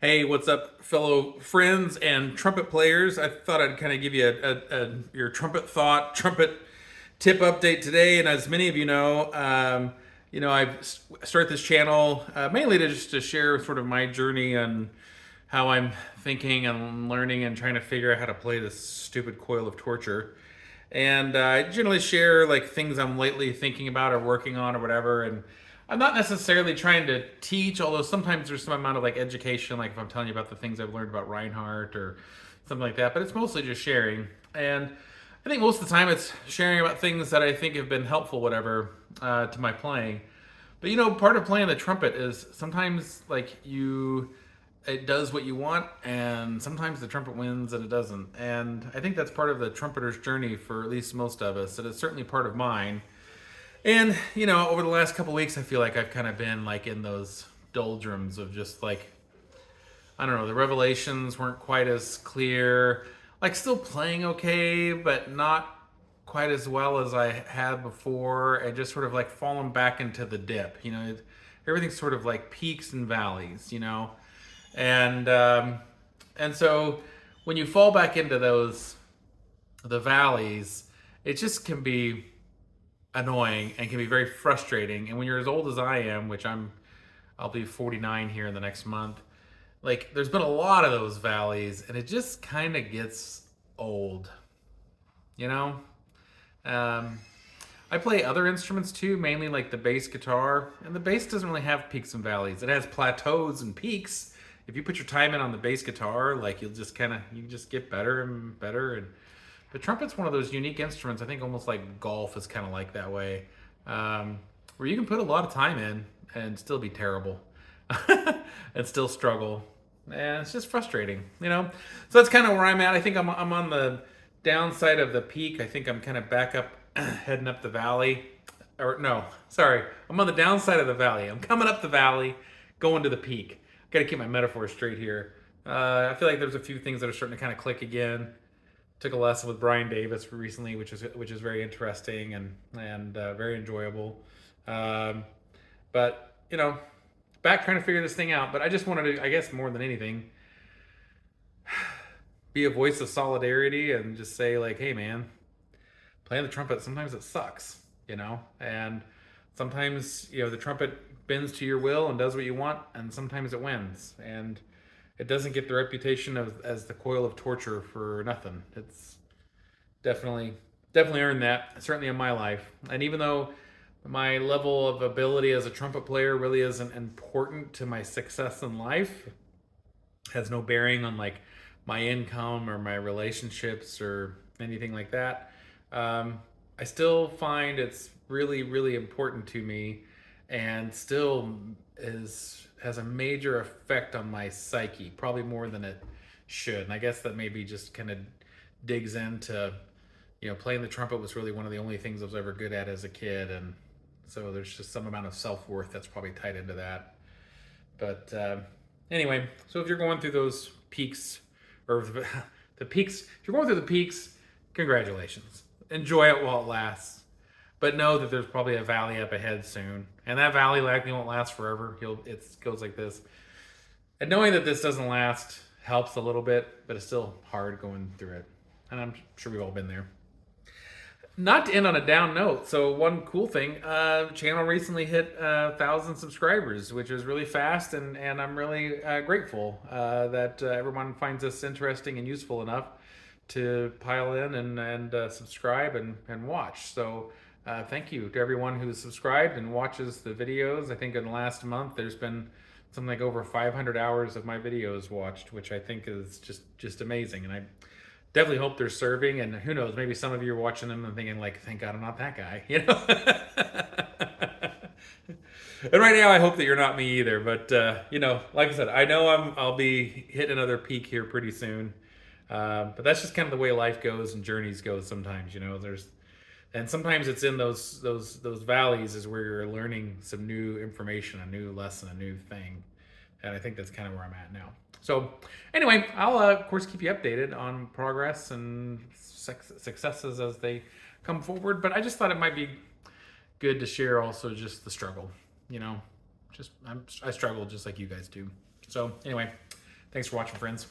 Hey, what's up, fellow friends and trumpet players? I thought I'd kind of give you your trumpet trumpet tip update today. And as many of I've started this channel mainly to just to share sort of my journey and how I'm thinking and learning and trying to figure out how to play this stupid coil of torture. And I generally share like things I'm lately thinking about or working on or whatever. And I'm not necessarily trying to teach, although sometimes there's some amount of like education, like if I'm telling you about the things I've learned about Reinhardt or something like that. But it's mostly just sharing. And I think most of the time it's sharing about things that I think have been helpful, whatever, to my playing. But part of playing the trumpet is sometimes like it does what you want, and sometimes the trumpet wins and it doesn't. And I think that's part of the trumpeter's journey for at least most of us. And it's certainly part of mine. And over the last couple weeks, I feel like I've kind of been like in those doldrums of just like, I don't know, the revelations weren't quite as clear. Like still playing okay, but not quite as well as I had before, and just sort of like falling back into the dip. Everything's sort of like peaks and valleys. And and so when you fall back into the valleys, it just can be annoying and can be very frustrating. And when you're as old as I am, which I'll be 49 here in the next month, like there's been a lot of those valleys, and it just kind of gets old, you know. Um, I play other instruments too, mainly like the bass guitar, and the bass doesn't really have peaks and valleys. It has plateaus and peaks. If you put your time in on the bass guitar, like you just get better and better. And the trumpet's one of those unique instruments. I think almost like golf is kind of like that way, where you can put a lot of time in and still be terrible, and still struggle, and it's just frustrating. So that's kind of where I'm at. I think I'm on the downside of the peak. I think I'm kind of back up, heading up the valley. Or no, sorry, I'm on the downside of the valley. I'm coming up the valley, going to the peak. Got to keep my metaphor straight here. I feel like there's a few things that are starting to kind of click again. Took a lesson with Brian Davis recently, which is very interesting and very enjoyable. But back trying to figure this thing out. But I just wanted to, I guess, more than anything, be a voice of solidarity and just say like, hey man, playing the trumpet sometimes it sucks, and sometimes the trumpet bends to your will and does what you want, and sometimes it wins, and it doesn't get the reputation as the coil of torture for nothing. It's definitely earned that, certainly in my life. And even though my level of ability as a trumpet player really isn't important to my success in life, has no bearing on like my income or my relationships or anything like that, I still find it's really, really important to me, and still has a major effect on my psyche, probably more than it should. And I guess that maybe just kind of digs into, playing the trumpet was really one of the only things I was ever good at as a kid, and so there's just some amount of self-worth that's probably tied into that. But anyway, so if you're going through those peaks, or the peaks, if you're going through the peaks, congratulations. Enjoy it while it lasts. But know that there's probably a valley up ahead soon. And that valley likely won't last forever. It goes like this. And knowing that this doesn't last helps a little bit, but it's still hard going through it. And I'm sure we've all been there. Not to end on a down note, so one cool thing, the channel recently hit 1,000 subscribers, which is really fast, and I'm really grateful that everyone finds this interesting and useful enough to pile in and subscribe and watch. So thank you to everyone who's subscribed and watches the videos. I think in the last month there's been something like over 500 hours of my videos watched, which I think is just amazing. And I definitely hope they're serving, and who knows, maybe some of you are watching them and thinking like, thank God I'm not that guy, And right now I hope that you're not me either, but like I said, I know I'll be hitting another peak here pretty soon. But that's just kind of the way life goes and journeys go sometimes. And sometimes it's in those valleys is where you're learning some new information, a new lesson, a new thing. And I think that's kind of where I'm at now. So anyway, I'll of course keep you updated on progress and successes as they come forward. But I just thought it might be good to share also just the struggle. I struggle just like you guys do. So anyway, Thanks for watching, friends.